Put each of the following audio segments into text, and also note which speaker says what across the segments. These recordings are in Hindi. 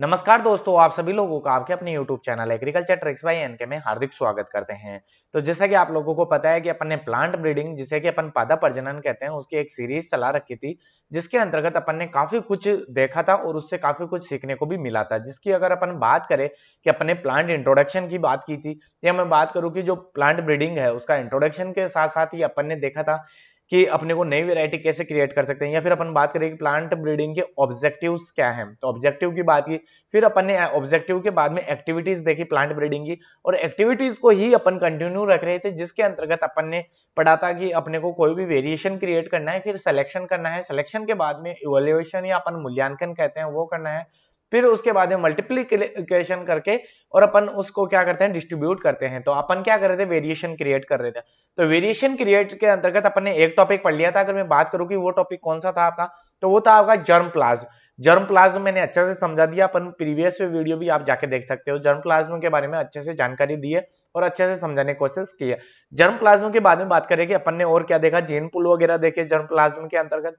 Speaker 1: नमस्कार दोस्तों, आप सभी लोगों का आपके अपने YouTube channel agriculture tricks by NK में हार्दिक स्वागत करते हैं। तो जैसा कि आप लोगों को पता है कि अपन ने प्लांट ब्रीडिंग जिसे कि अपन पादप प्रजनन कहते हैं उसकी एक सीरीज चला रखी थी, जिसके अंतर्गत अपन ने काफी कुछ देखा था और उससे काफी कुछ सीखने को भी मिला था। जिसकी अगर अपन बात करें कि अपन ने प्लांट इंट्रोडक्शन की बात की थी, या मैं बात करूँ कि जो प्लांट ब्रीडिंग है उसका इंट्रोडक्शन के साथ साथ ही अपन ने देखा था कि अपने को नई वैरायटी कैसे क्रिएट कर सकते हैं, या फिर अपन बात करें कि प्लांट ब्रीडिंग के ऑब्जेक्टिव्स क्या हैं। तो ऑब्जेक्टिव की बात की, फिर अपन ने ऑब्जेक्टिव के बाद में एक्टिविटीज देखी प्लांट ब्रीडिंग की, और एक्टिविटीज को ही अपन कंटिन्यू रख रहे थे, जिसके अंतर्गत अपन ने पढ़ा था कि अपने को कोई भी वेरिएशन क्रिएट करना है, फिर सिलेक्शन करना है, सिलेक्शन के बाद में इवैल्यूएशन या अपन मूल्यांकन कहते हैं वो करना है, फिर उसके बाद में मल्टीप्लीकेशन करके और अपन उसको क्या करते हैं, डिस्ट्रीब्यूट करते हैं। तो अपन क्या कर रहे थे, वेरिएशन क्रिएट कर रहे थे। तो वेरिएशन क्रिएट के अंतर्गत अपन ने एक टॉपिक पढ़ लिया था। अगर मैं बात करूं कि वो टॉपिक कौन सा था आपका, तो वो था आपका जर्म प्लाज्म। जर्म प्लाज्म मैंने अच्छे से समझा दिया, अपन प्रीवियस वीडियो भी आप जाके देख सकते हो। जर्म प्लाज्म के बारे में अच्छे से जानकारी दी है और अच्छे से समझाने की कोशिश की है। जर्म प्लाज्म के बारे में बात करें कि अपन ने और क्या देखा, जीन पूल वगैरह देखे जर्म प्लाज्म के अंतर्गत।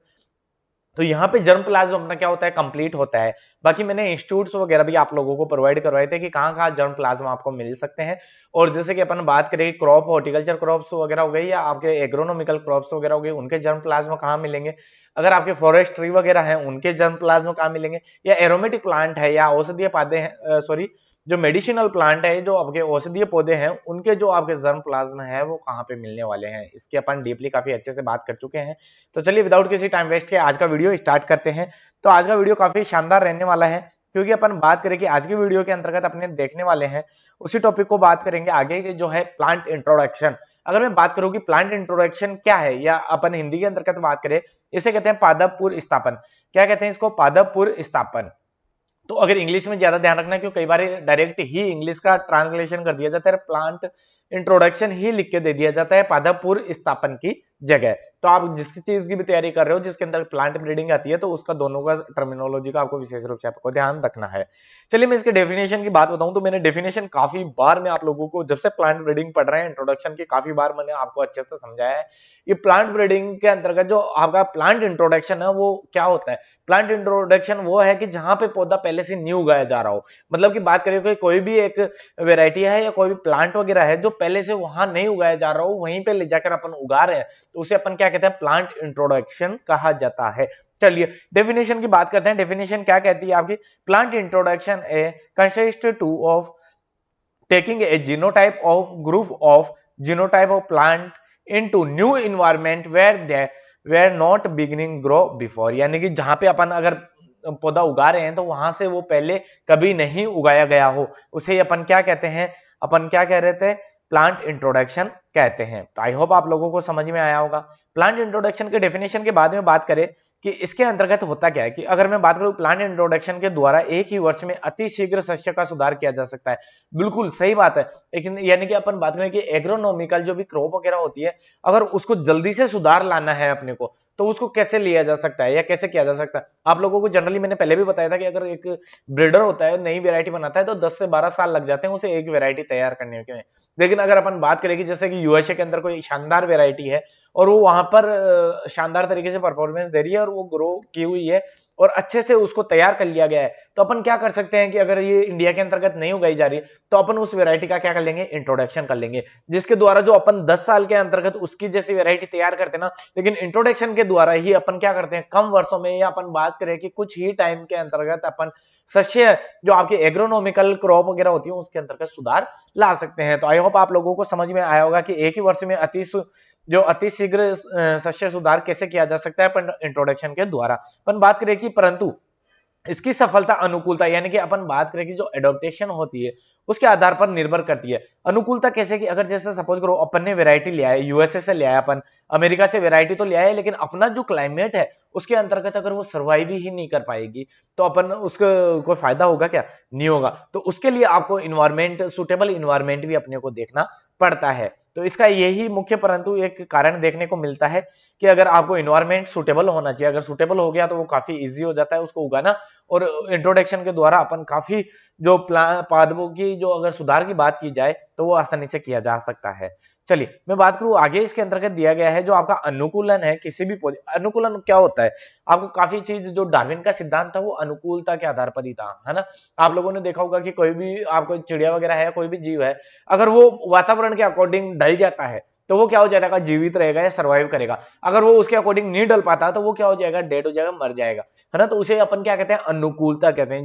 Speaker 1: तो यहाँ पे जर्म प्लाज्म अपना क्या होता है, कंप्लीट होता है। बाकी मैंने इंस्टीट्यूट्स वगैरह भी आप लोगों को प्रोवाइड करवाए थे कि कहाँ कहाँ जर्म प्लाज्म आपको मिल सकते हैं। और जैसे कि अपन बात करें क्रॉप हॉर्टिकल्चर क्रॉप्स वगैरह हो गई, या आपके एग्रोनॉमिकल क्रॉप्स वगैरह हो गए, उनके जर्म प्लाज्म कहाँ मिलेंगे। अगर आपके फॉरेस्ट ट्री वगैरह हैं उनके जर्म प्लाज्म कहाँ मिलेंगे, या एरोमेटिक प्लांट है या औषधीय पौधे हैं, सॉरी जो मेडिसिनल प्लांट है, जो आपके औषधीय पौधे हैं, उनके जो आपके जर्म प्लाज्म है वो कहाँ पे मिलने वाले हैं, इसकी अपन डीपली काफी अच्छे से बात कर चुके हैं। तो चलिए विदाउट किसी टाइम वेस्ट के आज का वीडियो स्टार्ट करते हैं। तो आज का वीडियो काफी शानदार रहने वाला है, क्योंकि अपन बात करें कि आज की वीडियो के अंतर्गत अपने देखने वाले हैं उसी टॉपिक को बात करेंगे आगे के, जो है प्लांट इंट्रोडक्शन। अगर मैं बात करूं कि प्लांट इंट्रोडक्शन क्या है, या अपन हिंदी के अंतर्गत बात करें, इसे कहते हैं पादप पूर्व स्थापन। क्या कहते हैं इसको, पादप पूर्व स्थापन। तो अगर इंग्लिश में ज्यादा ध्यान रखना है, क्योंकि कई बार डायरेक्ट ही इंग्लिश का ट्रांसलेशन कर दिया जाता है, प्लांट इंट्रोडक्शन ही लिख के दे दिया जाता है पादप पूर्व स्थापन की जगह। तो आप जिस चीज की भी तैयारी कर रहे हो जिसके अंदर प्लांट ब्रीडिंग आती है, तो उसका दोनों का टर्मिनोलॉजी का आपको विशेष रूप से आपको ध्यान रखना है। चलिए मैं इसके डेफिनेशन की बात बताऊं, तो मैंने डेफिनेशन काफी बार मैं आप लोगों को, जब से प्लांट ब्रीडिंग पढ़ रहे हैं इंट्रोडक्शन की, काफी बार मैंने आपको अच्छे से समझाया है। ये प्लांट ब्रीडिंग के अंतर्गत जो आपका प्लांट इंट्रोडक्शन है वो क्या होता है। प्लांट इंट्रोडक्शन वो है कि जहां पे पौधा पहले से न्यू उगाया जा रहा हो। मतलब की बात करें कि कोई भी एक वेराइटी है या कोई भी प्लांट वगैरह है जो पहले से वहां नहीं उगाया जा रहा हो, वहीं पे ले जाकर अपन उगा रहे हैं, तो उसे अपन क्या कहते हैं, प्लांट इंट्रोडक्शन कहा जाता है। चलिए डेफिनेशन की बात करते हैं। डेफिनेशन क्या कहती है आपकी, plant introduction A consist two of taking a genotype of group of genotype of plant into new environment where they were not beginning grow before। यानी कि जहां पे अपन अगर पौधा उगा रहे हैं तो वहां से वो पहले कभी नहीं उगाया गया हो, उसे अपन क्या कहते हैं, अपन क्या कह रहे थे, प्लांट इंट्रोडक्शन कहते हैं। तो आई होप आप लोगों को समझ में आया होगा। प्लांट इंट्रोडक्शन के डेफिनेशन के बाद में बात करें कि इसके अंतर्गत होता क्या है, कि अगर मैं बात करूं प्लांट इंट्रोडक्शन के द्वारा एक ही वर्ष में अति शीघ्र सस्य का सुधार किया जा सकता है। बिल्कुल सही बात है। लेकिन यानी कि अपन बात करें कि एग्रोनॉमिकल जो भी क्रॉप वगैरह होती है, अगर उसको जल्दी से सुधार लाना है अपने को, तो उसको कैसे लिया जा सकता है या कैसे किया जा सकता है। आप लोगों को जनरली मैंने पहले भी बताया था कि अगर एक ब्रीडर होता है, नई वेरायटी बनाता है, तो 10 से 12 साल लग जाते हैं उसे एक वेरायटी तैयार करने में। लेकिन अगर अपन बात करें कि जैसे कि यूएसए के अंदर कोई शानदार वेरायटी है और वो वहां पर शानदार तरीके से परफॉर्मेंस दे रही है और वो ग्रो की हुई है और अच्छे से उसको तैयार कर लिया गया है, तो अपन क्या कर सकते हैं कि अगर ये इंडिया के अंतर्गत नहीं उगाई जा रही है, तो अपन उस वेरायटी का क्या कर लेंगे, इंट्रोडक्शन कर लेंगे, जिसके द्वारा जो अपन 10 साल के अंतर्गत उसकी जैसी वेरायटी तैयार करते हैं ना, लेकिन इंट्रोडक्शन के द्वारा ही अपन क्या करते हैं, कम वर्षों में, या अपन बात करें कि कुछ ही टाइम के अंतर्गत अपन सस्य जो आपके एग्रोनॉमिकल क्रॉप वगैरह होती है उसके अंतर्गत सुधार ला सकते हैं। तो आई होप आप लोगों को समझ में आया होगा कि एक ही वर्ष में अति शीघ्र सस्य सुधार कैसे किया जा सकता है इंट्रोडक्शन के द्वारा। अपन बात करें कि परंतु इसकी सफलता अनुकूलता, यानी कि अपन बात करें कि जो एडॉप्टेशन होती है उसके आधार पर निर्भर करती है। अनुकूलता कैसे, कि अगर जैसे सपोज करो अपन ने वेरायटी लिया है, यूएसए से लिया है, अपन अमेरिका से वेरायटी तो लिया है, लेकिन अपना जो क्लाइमेट है उसके अंतर्गत अगर वो सर्वाइव ही नहीं कर पाएगी, तो अपन उसको कोई फायदा होगा क्या, नहीं होगा। तो उसके लिए आपको इन्वायरमेंट, सुटेबल इन्वायरमेंट भी अपने को देखना पड़ता है। तो इसका यही मुख्य परंतु एक कारण देखने को मिलता है कि अगर आपको इन्वायरमेंट सुटेबल होना चाहिए, अगर सुटेबल हो गया तो वो काफी इजी हो जाता है उसको उगाना, और इंट्रोडक्शन के द्वारा अपन काफी जो पादपों की जो अगर सुधार की बात की जाए तो वो आसानी से किया जा सकता है। चलिए मैं बात करूं आगे, इसके अंतर्गत दिया गया है जो आपका अनुकूलन है किसी भी पौधे। अनुकूलन क्या होता है, आपको काफी चीज जो डार्विन का सिद्धांत था वो अनुकूलता के आधार पर ही था, है ना। आप लोगों ने देखा होगा कि कोई भी आपको चिड़िया वगैरह है, कोई भी जीव है, अगर वो वातावरण के अकॉर्डिंग ढल जाता है तो वो क्या हो जाएगा, जीवित रहेगा या सर्वाइव करेगा। अगर वो उसके अकॉर्डिंग नहीं ढल पाता तो वो क्या हो जाएगा, डेड हो जाएगा, मर जाएगा, है ना। तो उसे अपन क्या कहते हैं, अनुकूलता कहते हैं,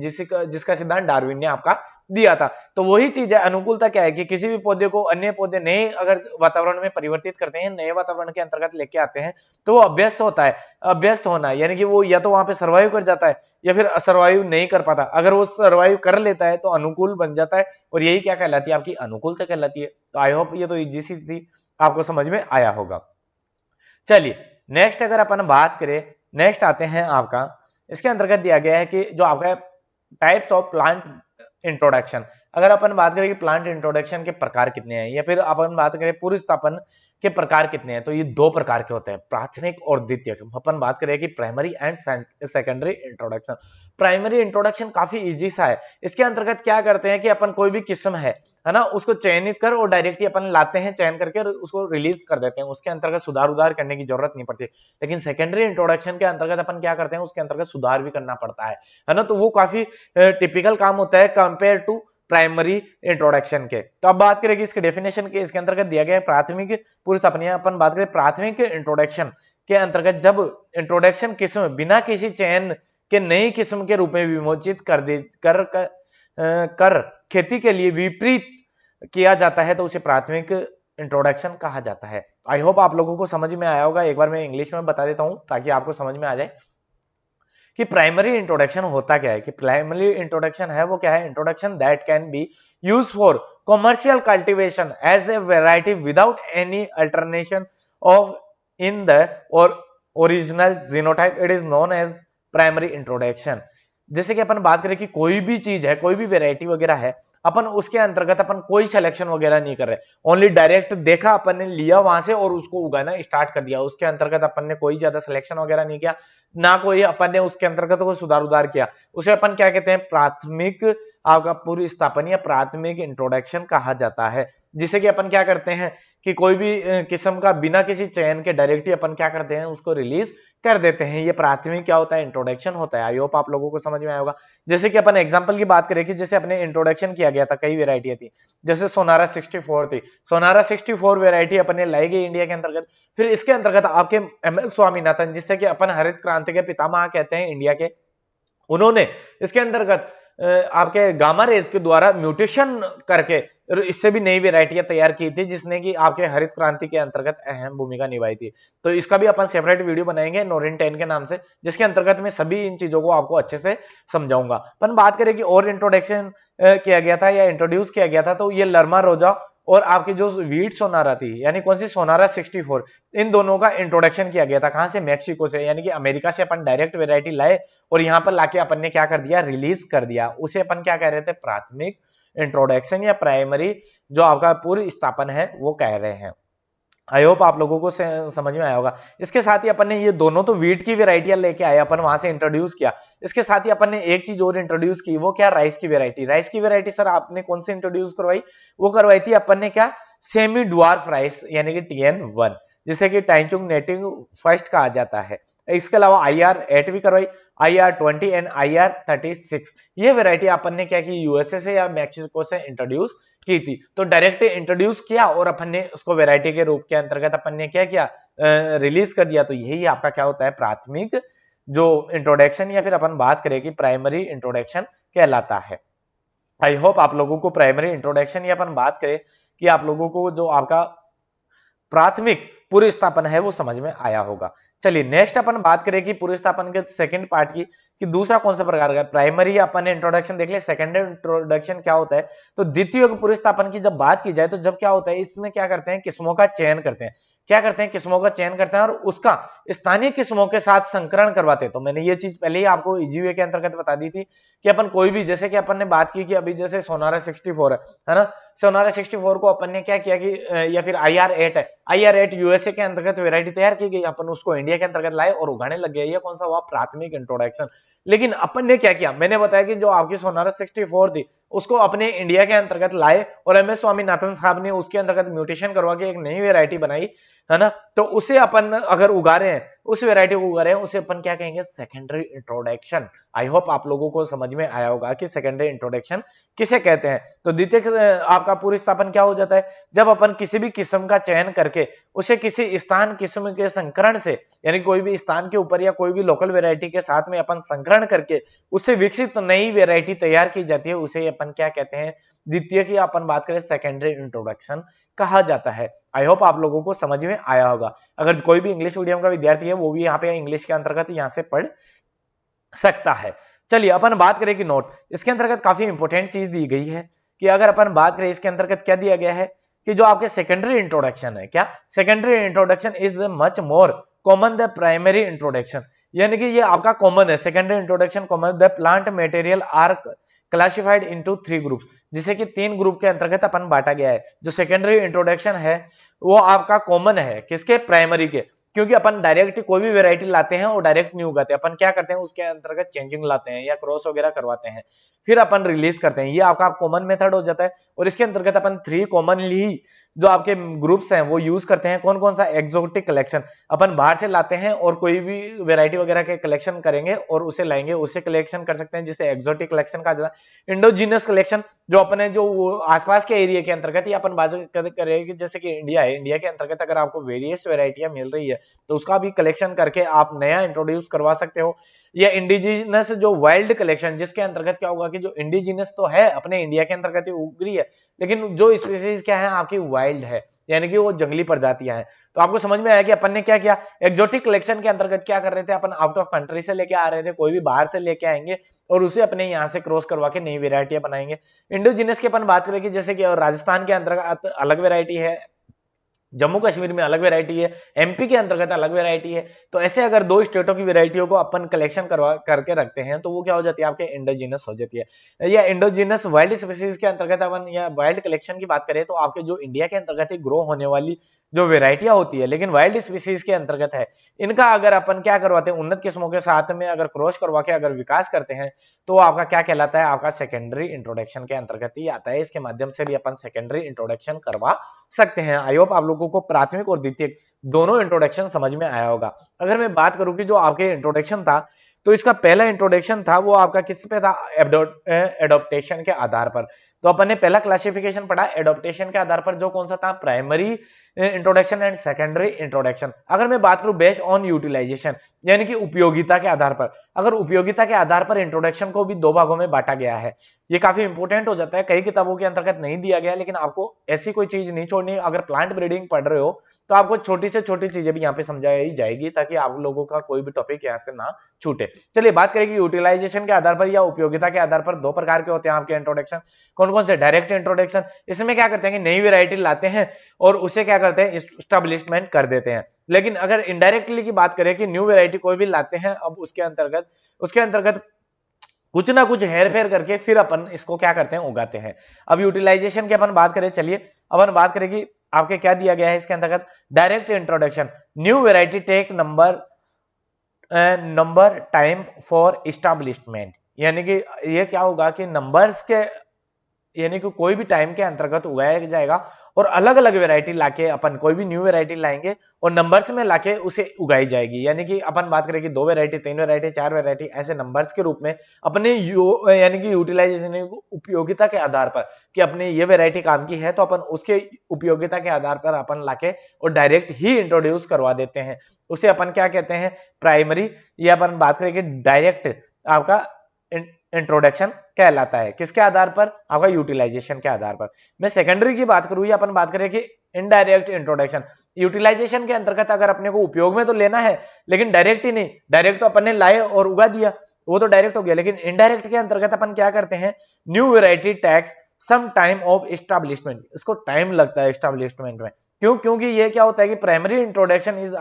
Speaker 1: जिसका सिद्धांत डार्विन ने आपका दिया था। तो वही चीज है अनुकूलता, क्या है कि किसी भी पौधे को अन्य पौधे नए अगर वातावरण में परिवर्तित करते हैं, नए वातावरण के अंतर्गत लेके आते हैं, तो वो अभ्यस्त होता है। अभ्यस्त होना यानी कि वो या तो वहां पे सर्वाइव कर जाता है या फिर सर्वाइव नहीं कर पाता। अगर वो सर्वाइव कर लेता है तो अनुकूल बन जाता है, और यही क्या कहलाती है, आपकी अनुकूलता कहलाती है। तो आई होप ये तो इजी सी थी, आपको समझ में आया होगा। चलिए नेक्स्ट अगर अपन बात करें, नेक्स्ट आते हैं आपका, इसके अंतर्गत दिया गया है कि जो आपका टाइप्स ऑफ प्लांट इंट्रोडक्शन। अगर अपन बात करें कि प्लांट इंट्रोडक्शन के प्रकार कितने हैं, या फिर अपन बात करें पूर्व स्थापन के प्रकार कितने हैं, तो ये दो प्रकार के होते हैं, प्राथमिक और द्वितीयक। अपन बात करें कि primary and secondary introduction. Primary introduction काफी इजी सा है। इसके अंतर्गत क्या करते हैं कि अपन कोई भी किस्म है ना, उसको चयनित कर और डायरेक्टली अपन लाते हैं, चयन करके और उसको रिलीज कर देते हैं, उसके अंतर्गत सुधार उधार करने की जरूरत नहीं पड़ती। लेकिन सेकेंडरी इंट्रोडक्शन के अंतर्गत अपन क्या करते हैं, उसके अंतर्गत सुधार भी करना पड़ता है ना। तो वो काफी टिपिकल काम होता है कंपेयर टू प्राइमरी इंट्रोडक्शन के। तो अब बात करें कि इसके डेफिनेशन के, इसके अंतर्गत दिया गया है प्राथमिक पूर्व स्थापन। अपन बात करें प्राथमिक इंट्रोडक्शन के अंतर्गत, जब इंट्रोडक्शन किस्म बिना किसी चयन के नई किस्म के रूप में विमोचित कर खेती के लिए विपरीत किया जाता है, तो उसे प्राथमिक इंट्रोडक्शन कहा जाता है। आई होप आप लोगों को समझ में आया होगा। एक बार मैं इंग्लिश में बता देता हूं ताकि आपको समझ में आ जाए कि प्राइमरी इंट्रोडक्शन होता क्या है। कि प्राइमरी इंट्रोडक्शन है वो क्या है, introduction that can be use for commercial cultivation as a variety without any alternation of in the और original genotype, it is known as primary introduction. जैसे कि अपन बात करें कि कोई भी चीज है, कोई भी वेराइटी वगैरह है, अपन उसके अंतर्गत अपन कोई सिलेक्शन वगैरह नहीं कर रहे, ओनली डायरेक्ट देखा अपन ने, लिया वहां से और उसको उगाना स्टार्ट कर दिया। उसके अंतर्गत अपन ने कोई ज्यादा सिलेक्शन वगैरह नहीं किया, ना कोई अपन ने उसके अंतर्गत कोई सुधार उधार किया। उसे अपन क्या कहते हैं, प्राथमिक आपका पूर्व स्थापन या प्राथमिक इंट्रोडक्शन कहा जाता है। जिसे कि अपन क्या करते हैं कि कोई भी किस्म का बिना किसी चयन के डायरेक्टली अपन क्या करते हैं, उसको रिलीज कर देते हैं। ये प्राथमिक क्या होता है, इंट्रोडक्शन होता है। आई होप आप लोगों को समझ में आया होगा। जैसे कि अपन एग्जांपल की बात करें कि जैसे अपने इंट्रोडक्शन किया गया था, कई वेराइटियां थी, जैसे सोनारा 64 थी। सोनारा 64 वेराइटी अपने लाई गई इंडिया के अंतर्गत। फिर इसके अंतर्गत आपके MS स्वामीनाथन, जिससे कि अपन हरित क्रांति के पितामह कहते हैं इंडिया के, उन्होंने इसके अंतर्गत आपके गामा रेज के द्वारा म्यूटेशन करके इससे भी नई वेराइटियां तैयार की थी, जिसने कि आपके हरित क्रांति के अंतर्गत अहम भूमिका निभाई थी। तो इसका भी अपन सेपरेट वीडियो बनाएंगे नोरिन 10 के नाम से, जिसके अंतर्गत मैं सभी इन चीजों को आपको अच्छे से समझाऊंगा। अपन बात करें कि और इंट्रोडक्शन किया गया था या इंट्रोड्यूस किया गया था, तो ये लर्मा रोजा और आपकी जो वीट सोनारा थी, यानी कौन सी, सोनारा 64, इन दोनों का इंट्रोडक्शन किया गया था। कहां से, मैक्सिको से, यानी कि अमेरिका से अपन डायरेक्ट वेराइटी लाए और यहाँ पर लाके अपन ने क्या कर दिया, रिलीज कर दिया। उसे अपन क्या कह रहे थे, प्राथमिक इंट्रोडक्शन या प्राइमरी जो आपका पूर्व स्थापन है वो कह रहे हैं। आई होप आप लोगों को समझ में आया होगा। इसके साथ ही अपन ने ये दोनों तो वीट की वेराइटियां लेके आए, अपन वहां से इंट्रोड्यूस किया। इसके साथ ही अपन ने एक चीज और इंट्रोड्यूस की, वो क्या, राइस की वेराइटी। राइस की वेराइटी सर आपने कौन सी इंट्रोड्यूस करवाई, वो करवाई थी अपन ने क्या, सेमी ड्वार्फ राइस, यानी कि TN1, जिसे कि टाइचुंग नेटिंग फर्स्ट कहा जाता है। इसके अलावा IR8 भी करवाई, IR20 एंड IR36। ये वेराइटी अपन ने क्या की, USA से या मैक्सिको से इंट्रोड्यूस की थी। तो डायरेक्ट इंट्रोड्यूस किया और अपन ने उसको वेराइटी के रूप के अंतर्गत अपन ने क्या किया, रिलीज कर दिया। तो यही आपका क्या होता है, प्राथमिक जो इंट्रोडक्शन या फिर अपन बात करें कि प्राइमरी इंट्रोडक्शन कहलाता है। आई होप आप लोगों को प्राइमरी इंट्रोडक्शन या अपन बात करें कि आप लोगों को जो आपका प्राथमिक पूर्व स्थापन है वो समझ में आया होगा। चलिए नेक्स्ट अपन बात करें कि पूर्व स्थापन के सेकंड पार्ट की, कि दूसरा कौन सा प्रकार का, प्राइमरी अपन ने इंट्रोडक्शन देख लिया। सेकेंडरी इंट्रोडक्शन क्या होता है, तो द्वितीय पूर्व स्थापन की जब बात की जाए तो जब क्या होता है, इसमें क्या करते हैं, किस्मों का चयन करते हैं। क्या करते हैं, किस्मों का चयन करते हैं और उसका स्थानीय किस्मों के साथ संकरण करवाते हैं। तो मैंने ये चीज पहले ही आपको इजी वे के अंतर्गत बता दी थी कि अपन कोई भी, जैसे कि अपन ने बात की कि अभी जैसे सोनारा 64 है ना, सोनारा 64 को अपन ने क्या किया कि या फिर IR8 है, IR8 USA के अंतर्गत वेराइटी तैयार की गई, अपन उसको इंडिया के अंतर्गत लाए और उगाने लग गए। ये कौन सा हुआ? प्राथमिक इंट्रोडक्शन। लेकिन अपन ने क्या किया, मैंने बताया कि जो आपकी सोनारा 64 थी उसको अपने इंडिया के अंतर्गत लाए और एम एस स्वामीनाथन साहब ने उसके अंतर्गत म्यूटेशन करवा के एक नई वेरायटी बनाई, है ना। तो उसे अपन अगर उगा रहे हैं, उस वेरायटी को उगा रहे हैं, उसे अपन क्या कहेंगे? Secondary introduction. आई होप आप लोगों को समझ में आया होगा कि सेकेंडरी इंट्रोडक्शन किसे कहते हैं। तो द्वितीय आपका पूर्वस्थापन क्या हो जाता है? जब अपन किसी भी किस्म का चयन करके उसे किसी स्थान किस्म के संकरण से, यानी कोई भी स्थान के ऊपर या कोई भी लोकल वेरायटी के साथ में अपन संकरण करके उससे विकसित नई वेरायटी तैयार की जाती है, उसे अपन क्या कहते हैं? द्वितीय की अपन बात करें सेकेंडरी इंट्रोडक्शन कहा जाता है। आई होप आप लोगों को समझ में आया होगा। अगर कोई भी इंग्लिश मीडियम का विद्यार्थी है वो भी यहाँ पे इंग्लिश के अंतर्गत यहाँ से पढ़ सकता है। चलिए अपन बात करें कि नोट, इसके अंतर्गत काफी इंपॉर्टेंट चीज दी गई है कि अगर अपन बात करें इसके अंतर्गत क्या दिया गया है कि जो आपके सेकेंडरी इंट्रोडक्शन है, क्या secondary introduction is much more common the primary introduction, यानी कि ये आपका कॉमन है। Secondary introduction common, the plant material are classified into 3 groups, जिसे कि 3 ग्रुप के अंतर्गत अपन बांटा गया है। जो सेकेंडरी इंट्रोडक्शन है वो आपका कॉमन है किसके? प्राइमरी के, क्योंकि अपन डायरेक्ट कोई भी वैरायटी लाते हैं और डायरेक्ट नहीं उगाते, अपन क्या करते हैं उसके अंतर्गत चेंजिंग लाते हैं या क्रॉस वगैरह करवाते हैं, फिर अपन रिलीज करते हैं। ये आपका कॉमन मेथड हो जाता है। और इसके अंतर्गत अपन 3 कॉमनली जो आपके ग्रुप्स हैं वो यूज करते हैं। कौन कौन सा? एक्सोटिक कलेक्शन, अपन बाहर से लाते हैं और कोई भी वैरायटी वगैरह के कलेक्शन करेंगे और उसे लाएंगे, उसे कलेक्शन कर सकते हैं जिसे एक्सोटिक कलेक्शन कहा जाता है। इंडोजीनियस कलेक्शन, जो अपने जो आसपास के एरिया के अंतर्गत ही अपन बात करेंगे, जैसे कि इंडिया है, इंडिया के अंतर्गत अगर आपको वेरियस वेरायटियां मिल रही है तो उसका भी कलेक्शन करके आप नया इंट्रोड्यूस करवा सकते हो। या इंडिजिनस जो वाइल्ड कलेक्शन, जिसके अंतर्गत क्या होगा कि जो इंडिजिनस तो है अपने इंडिया के अंतर्गत ही उग रही है, लेकिन जो स्पीसीज क्या है आपकी वाइल्ड है, यानी कि वो जंगली प्रजातियां हैं। तो आपको समझ में आया कि अपन ने क्या किया? एक्सोटिक कलेक्शन के अंतर्गत क्या कर रहे थे? अपन आउट ऑफ कंट्री से लेके आ रहे थे, कोई भी बाहर से लेके आएंगे और उसे अपने यहाँ से क्रॉस करवा के नई वेरायटियां बनाएंगे। इंडोजिनस की अपन बात करेंगे, जैसे कि राजस्थान के अंतर्गत अलग वेरायटी है, जम्मू कश्मीर में अलग वैरायटी है, एमपी के अंतर्गत अलग वैरायटी है। तो ऐसे अगर 2 स्टेटों की वैरायटियों को अपन कलेक्शन करवा करके रखते हैं तो वो क्या हो जाती है? आपके इंडोजिनस हो जाती है। या इंडोजिनस वाइल्ड स्पीसीज के अंतर्गत अपन या वाइल्ड कलेक्शन की बात करें तो आपके जो इंडिया के अंतर्गत ही ग्रो होने वाली जो वेरायटियां होती है लेकिन वाइल्ड स्पीसीज के अंतर्गत है, इनका अगर अपन क्या करवाते हैं? उन्नत किस्मों के साथ में अगर क्रॉस करवा के अगर विकास करते हैं तो आपका क्या कहलाता है? आपका सेकेंडरी इंट्रोडक्शन के अंतर्गत ही आता है। इसके माध्यम से भी अपन सेकेंडरी इंट्रोडक्शन करवा सकते हैं। आई होप आप लोगों को प्राथमिक और द्वितीय दोनों इंट्रोडक्शन समझ में आया होगा। अगर मैं बात करूं कि जो आपके इंट्रोडक्शन था तो इसका पहला इंट्रोडक्शन था वो आपका किस पे था? एडॉप्टेशन के आधार पर। तो अपन ने पहला क्लासिफिकेशन पढ़ा एडॉप्टेशन के आधार पर, जो कौन सा था? Primary introduction and secondary introduction. अगर मैं बात करूं बेस्ड ऑन यूटिलाइजेशन, यानी कि उपयोगिता के आधार पर, अगर उपयोगिता के आधार पर इंट्रोडक्शन को भी 2 भागों में बांटा गया है। ये काफी इंपॉर्टेंट हो जाता है, कई किताबों के अंतर्गत नहीं दिया गया, लेकिन आपको ऐसी कोई चीज नहीं छोड़नी। अगर प्लांट ब्रीडिंग पढ़ रहे हो तो आपको छोटी से छोटी चीजें भी यहाँ पे समझाई जाएगी ताकि आप लोगों का कोई भी टॉपिक यहाँ से ना छूटे। चलिए बात करेंगे यूटिलाइजेशन के आधार पर या उपयोगिता के आधार पर 2 प्रकार के होते हैं आपके इंट्रोडक्शन। कौन कौन से? डायरेक्ट इंट्रोडक्शन, इसमें क्या करते हैं कि नई वेरायटी लाते हैं और उसे क्या करते हैं? एस्टेब्लिशमेंट कर देते हैं। लेकिन अगर इनडायरेक्टली की बात करें कि न्यू वेरायटी कोई भी लाते हैं, अब उसके अंतर्गत कुछ ना कुछ हेर फेर करके फिर अपन इसको क्या करते हैं? उगाते हैं। अब यूटिलाइजेशन की अपन बात करें, चलिए अपन बात करें कि आपके क्या दिया गया है इसके अंतर्गत? Direct introduction, new variety take number time for establishment, यानी कि ये क्या होगा कि नंबर्स के, यानी कि कोई भी टाइम के अंतर्गत उगाया जाएगा और अलग अलग वेरायटी लाके अपन कोई भी न्यू वेरायटी लाएंगे और नंबर्स में लाके उसे उगाई जाएगी। यानी कि अपन बात करें कि 2 वेरायटी, 3 वेरायटी, 4 वेरायटी, ऐसे नंबर्स के रूप में अपने यानी कि यूटिलाइजेशन उपयोगिता के आधार पर कि अपने ये वेरायटी काम की है तो अपन उसके उपयोगिता के आधार पर अपन लाके और डायरेक्ट ही इंट्रोड्यूस करवा देते हैं। उसे अपन क्या कहते हैं? प्राइमरी। या अपन बात करें कि डायरेक्ट आपका इंट्रोडक्शन कहलाता है। किसके आधार पर? आपका यूटिलाइजेशन के आधार पर। मैं सेकेंडरी की बात करूं या अपन बात करें कि इनडायरेक्ट इंट्रोडक्शन, यूटिलाइजेशन के अंतर्गत अगर अपने को उपयोग में तो लेना है लेकिन डायरेक्ट ही नहीं, डायरेक्ट तो अपन ने लाए और उगा दिया, वो तो डायरेक्ट हो गया, लेकिन इनडायरेक्ट के अंतर्गत अपन क्या करते हैं? New variety takes some time of establishment, इसको टाइम लगता है एस्टैब्लिशमेंट में। क्यों? क्योंकि ये क्या होता है कि primary introduction is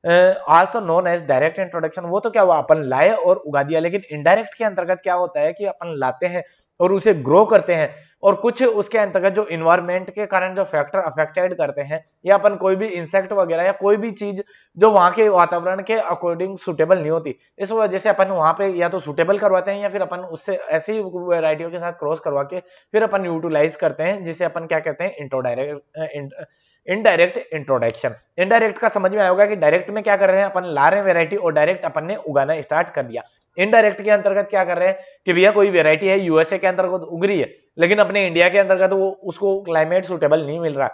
Speaker 1: also known as direct introduction, वो तो क्या हुआ? अपन लाए और उगा दिया। लेकिन इनडायरेक्ट के अंतर्गत क्या होता है कि अपन लाते हैं और उसे ग्रो करते हैं, और कुछ उसके अंतर्गत जो इन्वायरमेंट के कारण जो फैक्टर अफेक्टेड करते हैं, या अपन कोई भी इंसेक्ट वगैरह या कोई भी चीज जो वहां के वातावरण के अकॉर्डिंग सुटेबल नहीं होती, इस वजह से अपन वहां पे या तो सुटेबल करवाते हैं या फिर अपन उससे ऐसी वेराइटियों के साथ क्रॉस करवा के फिर अपन यूटिलाइज करते हैं, जिसे अपन क्या कहते हैं, इनडायरेक्ट इंट्रोडक्शन। इनडायरेक्ट का समझ में आएगा कि डायरेक्ट में क्या कर रहे हैं, अपन ला रहे हैं वेराइटी और डायरेक्ट अपन ने उगाना स्टार्ट कर दिया। इनडायरेक्ट के अंतर्गत क्या कर रहे हैं कि भैया कोई वेराइटी है यूएसए के अंतर्गत उग रही है, लेकिन अपने इंडिया के अंतर्गत वो उसको क्लाइमेट सुटेबल नहीं मिल रहा,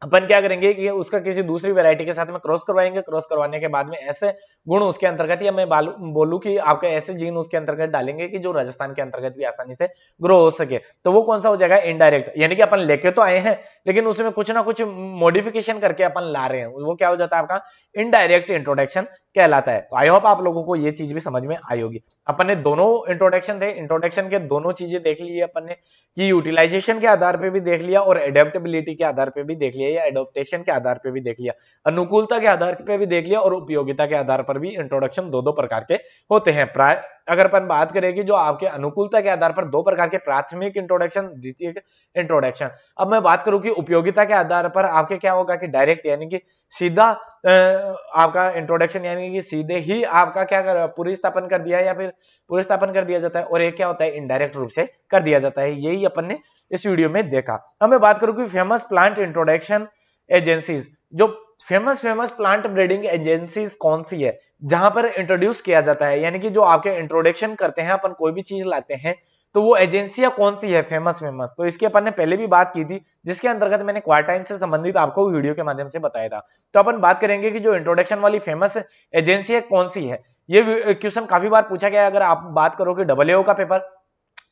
Speaker 1: अपन क्या करेंगे कि उसका किसी दूसरी वैरायटी के साथ में क्रॉस करवाएंगे। क्रॉस करवाने के बाद में ऐसे गुण उसके अंतर्गत, या मैं बोलूं कि आपके ऐसे जीन उसके अंतर्गत डालेंगे कि जो राजस्थान के अंतर्गत भी आसानी से ग्रो हो सके, तो वो कौन सा हो जाएगा, इनडायरेक्ट। यानी कि अपन लेके तो आए हैं लेकिन उसमें कुछ ना कुछ मॉडिफिकेशन करके अपन ला रहे हैं, वो क्या हो जाता है, आपका इनडायरेक्ट इंट्रोडक्शन कहलाता है। तो आई होप आप लोगों को ये चीज भी समझ में आई होगी। अपन ने दोनों इंट्रोडक्शन थे, इंट्रोडक्शन के दोनों चीजें देख ली अपन ने कि यूटिलाइजेशन के आधार पे भी देख लिया और एडेप्टेबिलिटी के आधार पे भी देख लिया, या एडोप्टेशन के आधार पे भी देख लिया, अनुकूलता के आधार पे भी देख लिया, और उपयोगिता के आधार पर भी इंट्रोडक्शन दो दो प्रकार के होते हैं। प्राय अगर अपन बात करें कि जो आपके अनुकूलता के आधार पर दो प्रकार के, प्राथमिक इंट्रोडक्शन, द्वितीयक इंट्रोडक्शन। अब मैं बात करूं कि उपयोगिता के आधार पर आपके क्या होगा कि डायरेक्ट यानी कि सीधा आपका इंट्रोडक्शन, यानी कि सीधे ही आपका क्या कर पूरी स्थापन कर दिया या फिर पूरी स्थापन कर दिया जाता है, और एक क्या होता है, इनडायरेक्ट रूप से कर दिया जाता है। यही अपन ने इस वीडियो में देखा। अब मैं बात करूं कि फेमस प्लांट इंट्रोडक्शन एजेंसीज, जो फेमस प्लांट ब्रीडिंग एजेंसीज कौन सी है जहां पर इंट्रोड्यूस किया जाता है, यानी कि जो आपके इंट्रोडक्शन करते हैं, अपन कोई भी चीज लाते हैं तो वो एजेंसियां कौन सी है फेमस। तो इसकी अपन ने पहले भी बात की थी, जिसके अंतर्गत मैंने क्वार्टाइन से संबंधित आपको वीडियो के माध्यम से बताया था। तो अपन बात करेंगे कि जो इंट्रोडक्शन वाली फेमस एजेंसी है कौन सी है। ये क्वेश्चन काफी बार पूछा गया है। अगर आप बात करो कि डब्ल्यूओ का पेपर,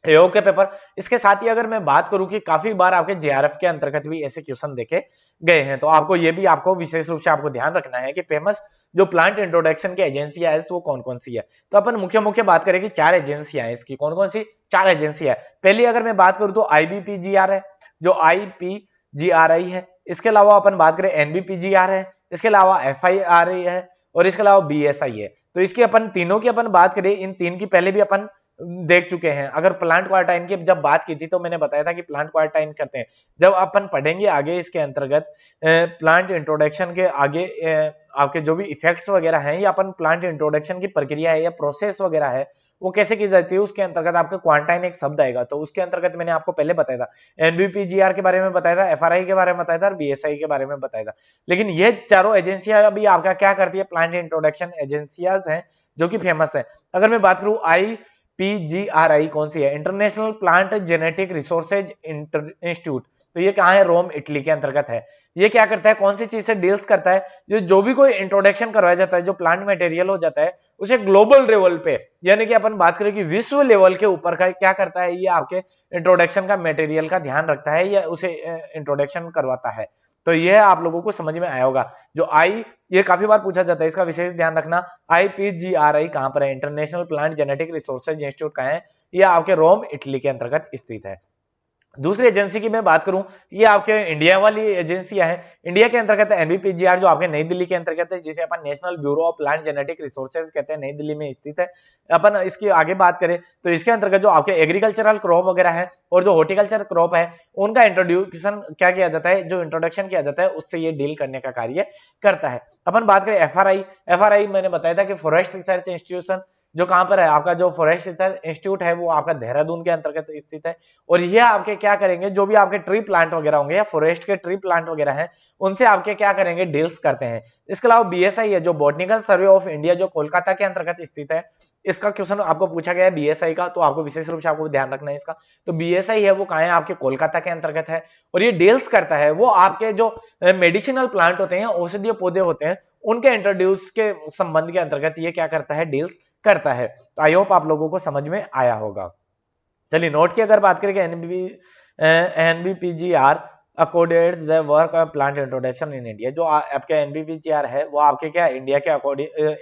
Speaker 1: एओ के पेपर, इसके साथ ही अगर मैं बात करूं कि काफी बार आपके जेआरएफ के अंतर्गत भी ऐसे क्वेश्चन देखे गए हैं, तो आपको ये भी आपको विशेष रूप से आपको ध्यान रखना है कि फेमस जो प्लांट इंट्रोडक्शन की एजेंसियां है वो कौन कौन सी है। तो अपन मुख्य बात करें कि चार एजेंसियां हैं इसकी, कौन कौन सी चार एजेंसियां है। पहली अगर मैं बात करूं तो आईबीपीजीआर है, जो आईपीजीआरआई है। इसके अलावा अपन बात करें एनबीपीजीआर है, इसके अलावा एफआईआरआई है, और इसके अलावा बीएसआई है। तो इसकी अपन तीनों की अपन बात करें, इन तीन की पहले भी अपन देख चुके हैं। अगर प्लांट क्वारंटाइन की जब बात की थी तो मैंने बताया था कि प्लांट क्वारंटाइन करते हैं, जब अपन पढ़ेंगे आगे इसके अंतर्गत प्लांट इंट्रोडक्शन के आगे आपके जो भी इफेक्ट्स वगैरह हैं, या अपन प्लांट इंट्रोडक्शन की प्रक्रिया है या प्रोसेस वगैरह है वो कैसे की जाती है, उसके अंतर्गत आपके क्वारंटाइन एक शब्द आएगा। तो उसके अंतर्गत मैंने आपको पहले बताया था, एनबीपीजीआर के बारे में बताया था, एफआरआई के बारे में बताया था, और बीएसआई के बारे में बताया था। लेकिन ये चारों एजेंसियां अभी आपका क्या करती है, प्लांट इंट्रोडक्शन एजेंसियां हैं जो कि फेमस है। अगर मैं बात करूं पीजीआरआई कौन सी है, international plant genetic resources institute. तो ये कहाँ है, रोम इटली के अंतर्गत है। ये क्या करता है, कौन सी चीज से डील्स करता है, जो भी कोई इंट्रोडक्शन करवाया जाता है, जो प्लांट मटेरियल हो जाता है उसे ग्लोबल लेवल पे, यानी कि अपन बात करें कि विश्व लेवल के ऊपर का क्या करता है, ये आपके इंट्रोडक्शन का मटेरियल का ध्यान रखता है या उसे इंट्रोडक्शन करवाता है। तो ये आप लोगों को समझ में आया होगा। जो ये काफी बार पूछा जाता है, इसका विशेष ध्यान रखना। आईपीजीआरआई कहां पर है, international plant genetic resources institute कहां है, ये आपके रोम इटली के अंतर्गत स्थित है। दूसरी एजेंसी की मैं बात करूं, ये आपके इंडिया वाली एजेंसियां हैं। इंडिया के अंतर्गत एनबीपीजीआर जो आपके नई दिल्ली के अंतर्गत है, जिसे अपन national bureau of plant genetic resources कहते हैं, नई दिल्ली में स्थित है। अपन इसकी आगे बात करें तो इसके अंतर्गत जो आपके एग्रीकल्चरल क्रॉप वगैरह है और जो हॉर्टिकल्चर क्रॉप है, उनका इंट्रोड्यूशन क्या किया जाता है, जो इंट्रोडक्शन किया जाता है उससे ये डील करने का कार्य करता है। अपन बात करें एफआरआई मैंने बताया था कि फॉरेस्ट रिसर्च इंस्टीट्यूशन, जो कहां पर है, आपका जो फॉरेस्ट रिसर्च इंस्टीट्यूट है वो आपका देहरादून के अंतर्गत स्थित है। और ये आपके क्या करेंगे, जो भी आपके ट्री प्लांट वगैरह होंगे या फॉरेस्ट के ट्री प्लांट वगैरह हैं, उनसे आपके क्या करेंगे, डील्स करते हैं। इसके अलावा बीएसआई है, जो बॉटनिकल सर्वे ऑफ इंडिया, जो कोलकाता के अंतर्गत स्थित है। इसका क्वेश्चन आपको पूछा गया है बीएसआई का, तो आपको विशेष रूप से आपको ध्यान रखना है इसका। तो बीएसआई है वो कहां है, आपके कोलकाता के अंतर्गत है। और ये डील्स करता है वो आपके जो मेडिसिनल प्लांट होते हैं, औषधीय पौधे होते हैं, उनके इंट्रोड्यूस के संबंध के अंतर्गत ये क्या करता है, डील्स करता है। तो आई होप आप लोगों को समझ में आया होगा। चलिए नोट की अगर बात करें NBPGR accommodates the work of plant introduction in India. जो आपके एनपीपीजीआर है वो आपके क्या इंडिया के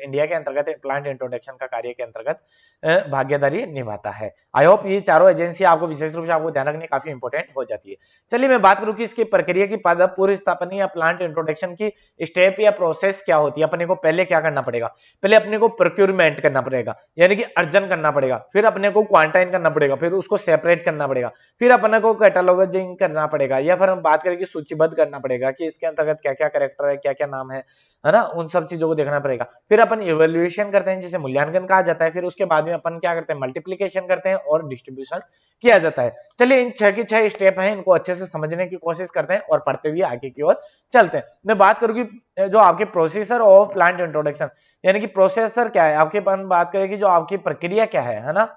Speaker 1: इंडिया के अंतर्गत प्लांट इंट्रोडक्शन का कार्य के अंतर्गत भागीदारी निभाता है। आई होप ये चारों एजेंसी आपको विशेष रूप से आपको ध्यान रखनी काफी इंपॉर्टेंट हो जाती है। चलिए मैं बात करूं कि इसकी प्रक्रिया की पूर्व स्थापना या प्लांट इंट्रोडक्शन की स्टेप या प्रोसेस क्या होती है। अपने को पहले क्या करना पड़ेगा, पहले अपने को प्रोक्योरमेंट करना पड़ेगा, यानी कि अर्जन करना पड़ेगा, फिर अपने को क्वांटाइन करना पड़ेगा, फिर उसको सेपरेट करना पड़ेगा, फिर अपने को कैटलॉगिंग करना पड़ेगा, या फिर हम बात करें कि सूचीबद्ध करना पड़ेगा कि इसके अंतर्गत क्या क्या कैरेक्टर है, क्या क्या नाम है ना, उन सब चीजों को देखना पड़ेगा। फिर अपन इवेल्युएशन करते हैं जिसे मूल्यांकन कहा जाता है। फिर उसके बाद में अपन क्या करते हैं, मल्टीप्लीकेशन करते हैं और डिस्ट्रीब्यूशन किया जाता है। चलिए इन 6 की 6 स्टेप हैं, इनको अच्छे से समझने की कोशिश करते हैं और पढ़ते हुए आगे की ओर चलते हैं। मैं बात करूं कि जो आपके प्रोसेसर ऑफ प्लांट इंट्रोडक्शन, यानी कि प्रोसेसर क्या है, आपके अपन बात करें कि जो आपकी प्रक्रिया क्या है ना।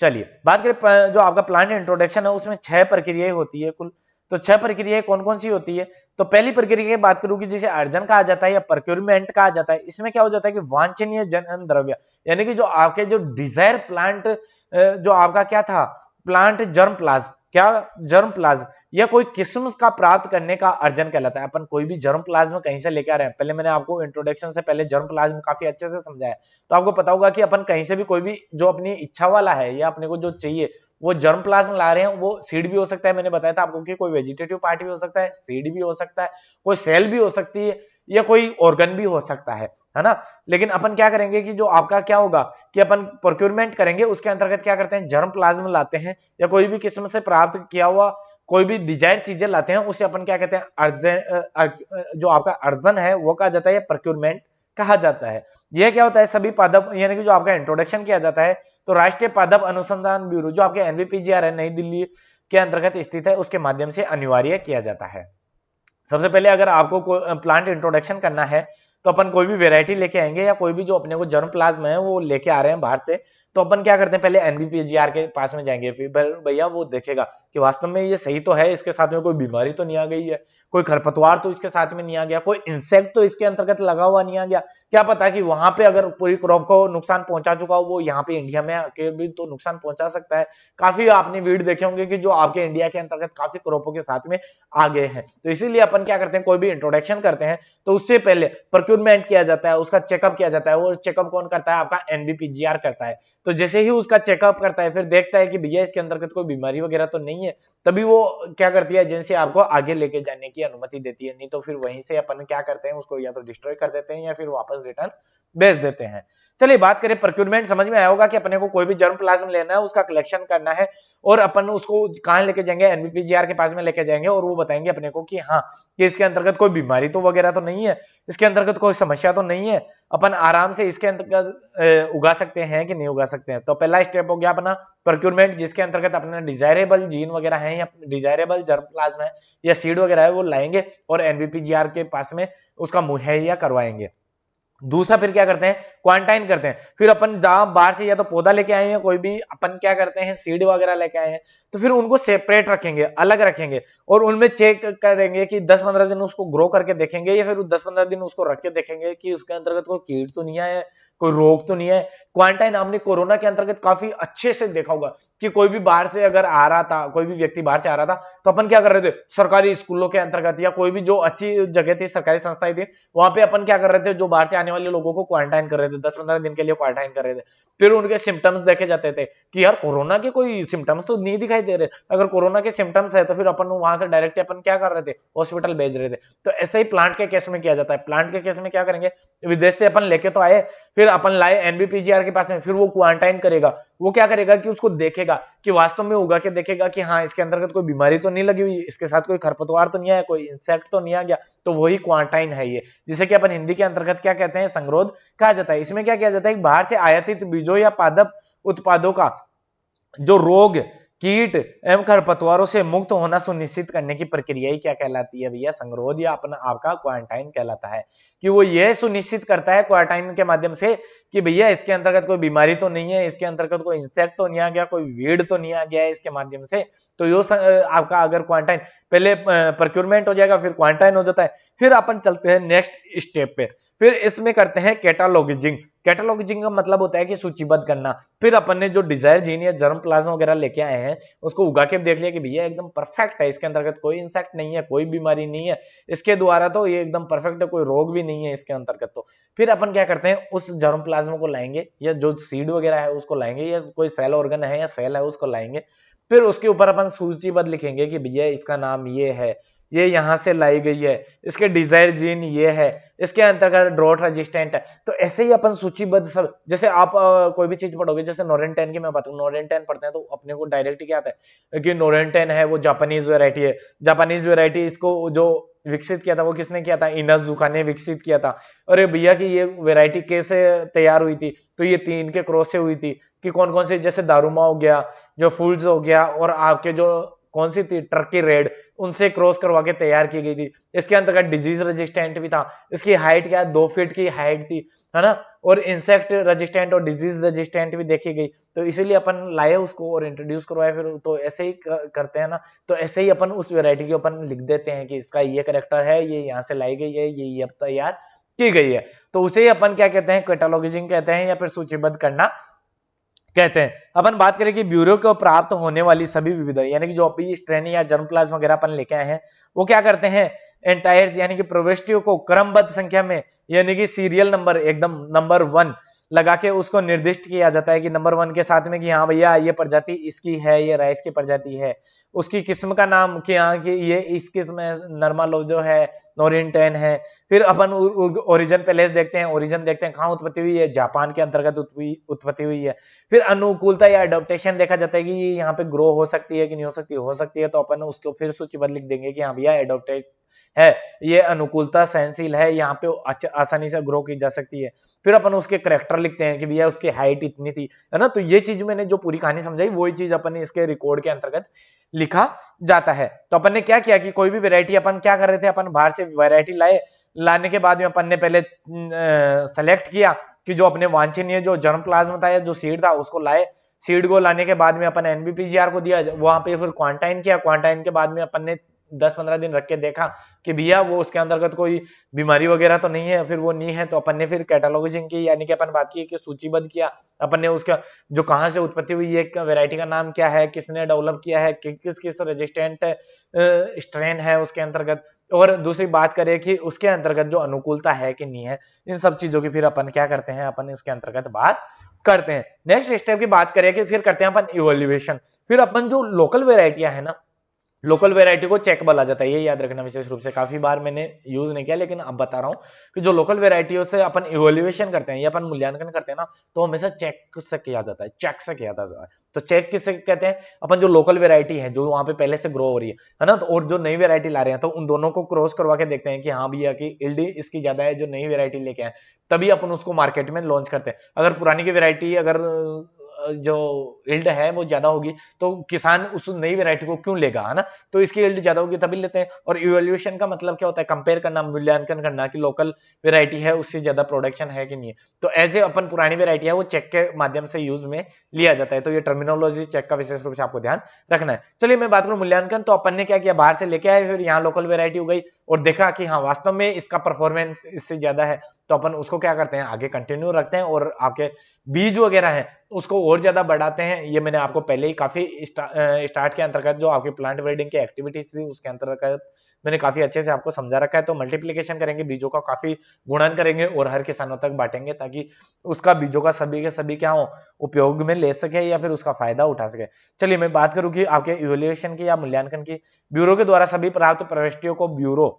Speaker 1: चलिए बात करें जो आपका प्लांट इंट्रोडक्शन है उसमें 6 प्रक्रियाएं होती है कुल। तो 6 प्रक्रियाएं कौन कौन सी होती है। तो पहली प्रक्रिया की बात करूं कि जिसे अर्जन कहा जाता है या प्रोक्योरमेंट कहा जाता है। इसमें क्या हो जाता है कि वांछनीय जनन द्रव्य, यानी कि जो आपके जो डिजायर प्लांट, जो आपका क्या था प्लांट जर्म प्लाज्म, क्या जर्म प्लाज्म या कोई किस्म का प्राप्त करने का अर्जन कहलाता है। अपन कोई भी जर्म प्लाज्म कहीं से लेकर आ रहे हैं, पहले मैंने आपको इंट्रोडक्शन से पहले जर्म प्लाज्म काफी अच्छे से समझाया, तो आपको पता होगा कि अपन कहीं से भी कोई भी जो अपनी इच्छा वाला है या अपने को जो चाहिए वो जर्म प्लाज्म ला रहे हैं, वो सीड भी हो सकता है, मैंने बताया था आपको कि कोई वेजिटेटिव पार्ट भी हो सकता है, सीड भी हो सकता है, कोई सेल भी हो सकती है, या कोई ऑर्गन भी हो सकता है ना। लेकिन अपन क्या करेंगे कि जो आपका क्या होगा कि अपन प्रोक्योरमेंट करेंगे, उसके अंतर्गत क्या करते हैं, जर्म प्लाज्म लाते हैं या कोई भी किस्म से प्राप्त किया हुआ कोई भी डिजायर चीजें लाते हैं, उसे अपन क्या कहते हैं अर्जन, जो आपका अर्जन है वो कहा जाता है, प्रोक्योरमेंट कहा जाता है। यह क्या होता है, सभी पादप यानी कि जो आपका इंट्रोडक्शन किया जाता है तो राष्ट्रीय पादप अनुसंधान ब्यूरो जो आपके एनवीपीजीआर है नई दिल्ली के अंतर्गत स्थित है, उसके माध्यम से अनिवार्य किया जाता है। सबसे पहले अगर आपको प्लांट इंट्रोडक्शन करना है तो अपन कोई भी वेराइटी लेके आएंगे या कोई भी जो अपने को जर्म प्लाज्म है वो लेके आ रहे हैं बाहर से, तो अपन क्या करते हैं पहले एनबीपीजीआर के पास में जाएंगे, फिर भैया वो देखेगा कि वास्तव में ये सही तो है, इसके साथ में कोई बीमारी तो नहीं आ गई है, कोई खरपतवार तो इसके साथ में नहीं आ गया, कोई इंसेक्ट तो इसके अंतर्गत लगा हुआ नहीं आ गया। क्या पता कि वहां पे अगर पूरी क्रॉप को नुकसान पहुंचा चुका हो, वो यहाँ पे इंडिया में आके भी तो नुकसान पहुंचा सकता है। काफी आपने वीडियो देखे होंगे कि जो आपके इंडिया के अंतर्गत काफी क्रॉपों के साथ में आ गए हैं। तो इसीलिए अपन क्या करते हैं, कोई भी इंट्रोडक्शन करते हैं तो उससे पहले प्रोक्योरमेंट किया जाता है, उसका चेकअप किया जाता है। वो चेकअप कौन करता है, आपका एनबीपीजीआर करता है। तो जैसे ही उसका चेकअप करता है, फिर देखता है कि भैया इसके अंतर्गत कोई बीमारी वगैरह तो नहीं है, तभी वो क्या करती है एजेंसी आपको आगे लेके जाने की अनुमति देती है। नहीं तो फिर वहीं से अपन क्या करते हैं, उसको या तो डिस्ट्रॉय कर देते हैं या फिर वापस रिटर्न भेज देते हैं। चलिए बात करें प्रोक्योरमेंट, समझ में आया होगा कि अपने को कोई भी जर्म प्लाज्म लेना है, उसका कलेक्शन करना है और अपन उसको कहां लेके जाएंगे, एनबीपीजीआर के पास में लेके जाएंगे और वो बताएंगे अपने को कि हाँ कि इसके अंतर्गत कोई बीमारी तो वगैरह तो नहीं है, इसके अंतर्गत कोई समस्या तो नहीं है, अपन आराम से इसके अंतर्गत उगा सकते हैं कि नहीं उगा सकते हैं। तो पहला स्टेप हो गया अपना प्रोक्योरमेंट, जिसके अंतर्गत अपना डिजायरेबल जीन वगैरह है या डिजायरेबल जर्म प्लाज्म है या सीड वगैरह है वो लाएंगे और एनबीपीजीआर के पास में उसका मुहैया करवाएंगे। दूसरा फिर क्या करते हैं, क्वारंटाइन करते हैं। फिर अपन जहां बाहर से या तो पौधा लेके आए हैं, कोई भी अपन क्या करते हैं सीड वगैरह लेके आए हैं, तो फिर उनको सेपरेट रखेंगे, अलग रखेंगे और उनमें चेक करेंगे कि 10-15 दिन उसको ग्रो करके देखेंगे या फिर 10-15 दिन उसको रख के देखेंगे कि उसके अंतर्गत कोई कीट तो नहीं आया, कोई रोग तो नहीं है। क्वारंटाइन हमने कोरोना के अंतर्गत काफी अच्छे से देखा होगा कि कोई भी बाहर से अगर आ रहा था, कोई भी व्यक्ति बाहर से आ रहा था, तो अपन क्या कर रहे थे, सरकारी स्कूलों के अंतर्गत या कोई भी जो अच्छी जगह थी, सरकारी संस्थाएं थी, वहां पे अपन क्या कर रहे थे, जो बाहर से आने वाले लोगों को क्वारंटाइन कर रहे थे, 10-15 दिन के लिए क्वारंटाइन कर रहे थे। फिर उनके सिम्टम्स देखे जाते थे कि यार कोरोना के कोई सिम्टम्स तो नहीं दिखाई दे रहे, अगर कोरोना के सिम्टम्स है तो फिर अपन वहां से डायरेक्ट अपन क्या कर रहे थे, हॉस्पिटल भेज रहे थे। तो ऐसे ही प्लांट के केस में किया जाता है। प्लांट के केस में क्या करेंगे, विदेश से अपन लेके तो आए, फिर अपन लाए एनबीपीजीआर के पास में, फिर वो क्वारंटाइन करेगा। वो क्या करेगा कि उसको देखेगा कि वास्तव में उगा के देखेगा कि हाँ इसके अंतर्गत कोई बीमारी तो नहीं लगी हुई, इसके साथ कोई खरपतवार तो नहीं आया, कोई इंसेक्ट तो नहीं आ गया, तो वही क्वारंटाइन है ये, जिसे कि अपन हिंदी के अंतर्गत क्या कहते हैं, संगरोध कहा जाता है। इसमें क्या किया जाता है, बाहर से आयातित बीजों या पादप उत्पादों का जो रोग कीट एवं खरपतवारों से मुक्त होना सुनिश्चित करने की प्रक्रिया ही क्या कहलाती है भैया, संगरोध या अपना आपका क्वारंटाइन कहलाता है। कि वो यह सुनिश्चित करता है क्वारंटाइन के माध्यम से कि भैया इसके अंतर्गत कोई बीमारी तो नहीं है, इसके अंतर्गत कोई इंसेक्ट तो नहीं आ गया, कोई वीड तो नहीं आ गया है इसके माध्यम से। तो यो आपका अगर क्वारंटाइन पहले प्रोक्योरमेंट हो जाएगा, फिर क्वारंटाइन हो जाता है, फिर अपन चलते हैं नेक्स्ट स्टेप पे। फिर इसमें करते हैं कैटालॉगिंग। कैटालॉगिंग का मतलब होता है कि सूचीबद्ध करना। फिर अपन ने जो डिजायर जीन या जर्म प्लाज्मा वगैरह लेके आए हैं उसको उगा के देख लिया कि भैया एकदम परफेक्ट है, इसके अंतर्गत कोई इंसेक्ट नहीं है, कोई बीमारी नहीं है इसके द्वारा, तो ये एकदम परफेक्ट है, कोई रोग भी नहीं है इसके अंतर्गत। तो फिर अपन क्या करते हैं, उस जर्म प्लाज्मा को लाएंगे या जो सीड वगैरह है उसको लाएंगे या कोई सेल ऑर्गन है या सेल है उसको लाएंगे। फिर उसके ऊपर अपन सूचीबद्ध लिखेंगे कि भैया इसका नाम ये है, ये यहां से लाई गई है, इसके डिजायर जीन ये है, इसके अंतर्गत ड्रॉट रेजिस्टेंट है। तो ऐसे ही अपन सूचीबद्ध सब, जैसे आप कोई भी चीज पढ़ोगे, जैसे नोरेंटेन की मैं बात करूं, नोरेंटेन पढ़ते हैं तो अपने को डायरेक्ट क्या आता है कि नोरेंटेन है वो जापानीज वेराइटी है। जापानीज वेराइटी इसको जो विकसित किया था वो किसने किया था, इनाजुका ने विकसित किया था। अरे भैया कि ये वेराइटी कैसे तैयार हुई थी, तो ये 3 के क्रॉस से हुई थी कि कौन कौन से, जैसे दारुमा हो गया, जो फूल्स हो गया, और आपके जो कौन सी थी टर्की रेड, उनसे क्रॉस करवा के तैयार की गई थी। इसके अंतर्गत डिजीज रेजिस्टेंट भी था, इसकी हाइट क्या है, 2 फीट की हाइट थी, है ना, और इंसेक्ट रेजिस्टेंट और डिजीज रेजिस्टेंट भी देखी गई। तो इसीलिए अपन लाए उसको और इंट्रोड्यूस करवाए। फिर तो ऐसे ही करते हैं ना, तो ऐसे ही अपन उस वेराइटी के अपन लिख देते हैं कि इसका ये करेक्टर है, ये यहाँ से लाई गई है, ये अब तैयार की गई है। तो उसे ही अपन क्या कहते हैं, कैटालॉगिंग कहते हैं या फिर सूचीबद्ध करना कहते हैं। अपन बात करें कि ब्यूरो को प्राप्त होने वाली सभी विविधा, यानी कि जो अभी स्ट्रेन या जर्म प्लाज्म वगैरह अपन लेके आए हैं वो क्या करते हैं, एंटायर यानी कि प्रविष्टियों को क्रमबद्ध संख्या में, यानी कि सीरियल नंबर एकदम नंबर 1 लगा के उसको निर्दिष्ट किया जाता है कि नंबर 1 के साथ में कि हाँ भैया ये प्रजाति इसकी है, ये राइस की प्रजाति है, उसकी किस्म का नाम कि हाँ कि ये इस किस्म नर्मालो जो है नोरिंटेन है। फिर अपन ओरिजिन प्लेस देखते हैं, ओरिजिन देखते हैं कहाँ उत्पत्ति हुई है, जापान के अंतर्गत उत्पत्ति हुई है। फिर अनुकूलता या अडोप्टेशन देखा जाता है कि ये यहाँ पे ग्रो हो सकती है कि नहीं हो सकती है, तो अपन उसको फिर सूचीबद्ध लिख देंगे कि हाँ भैया एडोप्टेड है, ये अनुकूलता सहनशील है, यहाँ पे आसानी से ग्रो की जा सकती है। फिर अपन उसके करेक्टर लिखते हैं कि भैया उसकी हाइट इतनी थी, है ना। तो ये चीज मैंने जो पूरी कहानी समझाई वही चीज अपन ने इसके रिकॉर्ड के अंतर्गत लिखा जाता है। तो अपन ने क्या किया कि कोई भी वेराइटी अपन क्या कर रहे थे, अपन बाहर से वेराइटी लाने के बाद में अपन ने पहले सेलेक्ट किया कि जो अपने वांछनीय जो जर्म प्लाज्म था या जो सीड था उसको लाए। सीड को लाने के बाद में अपन एनबीपीजीआर को दिया, वहां पे फिर क्वांटाइन किया। क्वांटाइन के बाद में अपन ने 10-15 दिन रख के देखा कि भैया वो उसके अंतर्गत कोई बीमारी वगैरह तो नहीं है, फिर वो नहीं है तो अपन ने फिर कैटालॉगिंग की, यानी कि अपन बात की कि सूचीबद्ध किया अपन ने उसका जो कहां से उत्पत्ति हुई है, वेराइटी का नाम क्या है, किसने डेवलप किया है, किस किस रेजिस्टेंट स्ट्रेन है उसके अंतर्गत, और दूसरी बात करें कि उसके अंतर्गत जो अनुकूलता है कि नहीं है, इन सब चीजों की फिर अपन क्या करते हैं, अपन इसके अंतर्गत बात करते हैं। नेक्स्ट स्टेप की बात करें कि फिर करते हैं अपन इवोल्यूशन। फिर अपन जो लोकल वेराइटियां है ना, लोकल वेराइटी को चेक बोला जाता है, ये याद रखना विशेष रूप से, काफी बार मैंने यूज नहीं किया लेकिन अब बता रहा हूं कि जो लोकल वेराइटियों से अपन इवोल्यूशन करते हैं या अपन मूल्यांकन करते हैं ना, तो हमेशा चेक से किया जाता है, चेक से किया जाता है। तो चेक किससे कहते हैं, अपन जो लोकल वेराइटी है जो वहां पे पहले से ग्रो हो रही है ना, तो और जो नई वेराइटी ला रहे हैं तो उन दोनों को क्रॉस करवा के देखते हैं कि हाँ भैया की इल्डी इसकी ज्यादा है, जो नई वेराइटी लेके आए, तभी अपन उसको मार्केट में लॉन्च करते हैं। अगर पुरानी की वेराइटी अगर जो यील्ड है वो ज्यादा होगी तो किसान उस नई वैरायटी को क्यों लेगा, है ना। तो इसकी यील्ड ज्यादा होगी तभी लेते हैं। और इवैल्यूएशन का मतलब क्या होता है, कंपेयर करना, मूल्यांकन करना कि लोकल वैरायटी है उससे ज्यादा प्रोडक्शन है कि नहीं है। तो एज ए अपन पुरानी वैरायटी है वो चेक के माध्यम से यूज में लिया जाता है। तो ये टर्मिनोलॉजी चेक का विशेष रूप से आपको ध्यान रखना है। चलिए मैं बात करूं मूल्यांकन, तो अपन ने क्या किया, बाहर से लेके आए, फिर यहाँ लोकल वैरायटी हो गई और देखा कि हाँ वास्तव में इसका परफॉर्मेंस इससे ज्यादा है, तो अपन उसको क्या करते हैं, आगे कंटिन्यू रखते हैं और आपके बीज वगैरह है उसको और ज्यादा बढ़ाते हैं। ये मैंने आपको पहले ही काफी स्टार्ट के अंतर्गत जो आपकी प्लांट ब्रीडिंग की एक्टिविटीज थी उसके अंतर्गत मैंने काफी अच्छे से आपको समझा रखा है। तो मल्टीप्लिकेशन करेंगे, बीजों का काफी गुणन करेंगे और हर किसानों तक बांटेंगे ताकि उसका बीजों का सभी के सभी क्या हो, उपयोग में ले सके या फिर उसका फायदा उठा सके। चलिए मैं बात करूं कि आपके इवैल्यूएशन की या मूल्यांकन की, ब्यूरो के द्वारा सभी प्राप्त प्रविष्टियों को ब्यूरो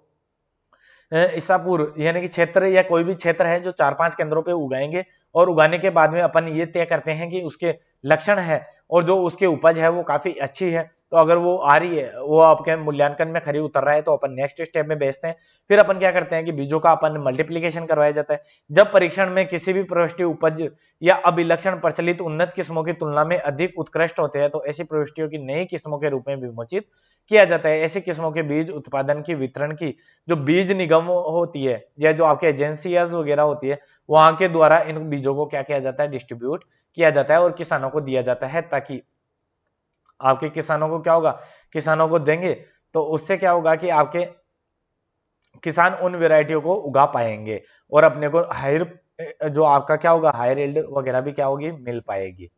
Speaker 1: ईसापुर यानी कि क्षेत्र या कोई भी क्षेत्र है जो 4-5 केंद्रों पे उगाएंगे और उगाने के बाद में अपन ये तय करते हैं कि उसके लक्षण है और जो उसके उपज है वो काफी अच्छी है। तो अगर वो आ रही है, वो आपके मूल्यांकन में खरी उतर रहा है, तो अपन नेक्स्ट स्टेप में भेजते हैं। फिर अपन क्या करते हैं कि बीजों का अपन मल्टीप्लीकेशन करवाया जाता है। जब परीक्षण में किसी भी प्रविष्टि उपज या अभिलक्षण प्रचलित उन्नत किस्मों की तुलना में अधिक उत्कृष्ट होते हैं तो ऐसी प्रविष्टियों की नई किस्मों के रूप में विमोचित किया जाता है। ऐसी किस्मों के बीज उत्पादन की वितरण की जो बीज निगम होती है या जो आपके एजेंसियाज वगैरह होती है वहां के द्वारा इन बीजों को क्या किया जाता है, डिस्ट्रीब्यूट किया जाता है और किसानों को दिया जाता है, ताकि आपके किसानों को क्या होगा, किसानों को देंगे तो उससे क्या होगा कि आपके किसान उन वेराइटियों को उगा पाएंगे और अपने को हायर जो आपका क्या होगा हायर यील्ड वगैरह भी क्या होगी मिल पाएगी।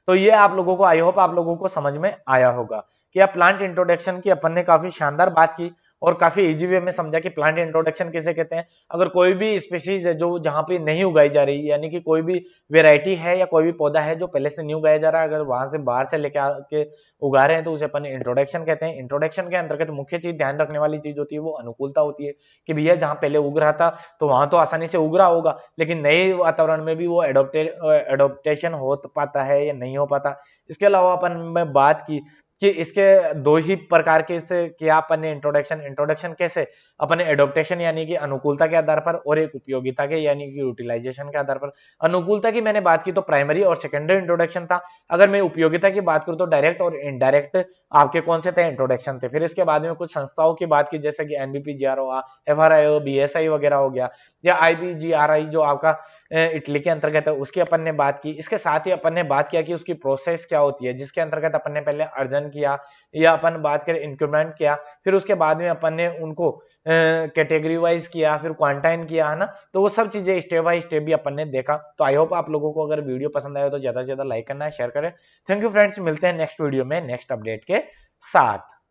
Speaker 1: तो ये आप लोगों को आई होप आप लोगों को समझ में आया होगा कि अब प्लांट इंट्रोडक्शन की अपन ने काफी शानदार बात की और काफी इजी वे में समझा कि प्लांट इंट्रोडक्शन किसे कहते हैं। अगर कोई भी स्पीशीज है जो जहां पे नहीं उगाई जा रही यानी कि कोई भी वेराइटी है या कोई भी पौधा है जो पहले से नहीं उगाया जा रहा है, अगर वहां से बाहर से लेके आके उगा रहे हैं तो उसे अपन इंट्रोडक्शन कहते हैं। इंट्रोडक्शन के अंतर्गत मुख्य चीज ध्यान रखने वाली चीज होती है वो अनुकूलता होती है कि भैया जहां पहले उग रहा था तो वहां तो आसानी से उग रहा होगा, लेकिन नए वातावरण में भी वो एडोप्टेशन हो पाता है या नहीं हो पाता। इसके अलावा अपन में बात की कि इसके दो ही प्रकार के से क्या अपन ने इंट्रोडक्शन कैसे अपने एडोप्टेशन यानी कि अनुकूलता के आधार पर और एक उपयोगिता के यानी कि यूटिलाइजेशन के आधार पर। अनुकूलता की मैंने बात की तो प्राइमरी और सेकेंडरी इंट्रोडक्शन था। अगर मैं उपयोगिता की बात करूं तो डायरेक्ट और इनडायरेक्ट आपके कौन से थे इंट्रोडक्शन थे। फिर इसके बाद में कुछ संस्थाओं की बात की जैसे कि एनबीपी जीआरओ एफआरआईओ बीएसआई वगैरह हो गया या आईबीजीआरआई जो आपका इटली के अंतर्गत है उसकी अपन ने बात की। इसके साथ ही अपन ने बात किया कि उसकी प्रोसेस क्या होती है जिसके अंतर्गत अपन ने पहले अर्जन किया या अपन बात करें इंक्रीमेंट किया, फिर उसके बाद में अपन ने उनको कैटेगरी वाइज किया फिर क्वांटाइन किया है ना। तो वो सब चीजें स्टेप बाय स्टेप भी अपन ने देखा। तो आई होप आप लोगों को अगर वीडियो पसंद आए तो ज्यादा से ज्यादा लाइक करना है शेयर करें। थैंक यू फ्रेंड्स, मिलते हैं नेक्स्ट वीडियो में नेक्स्ट अपडेट के साथ।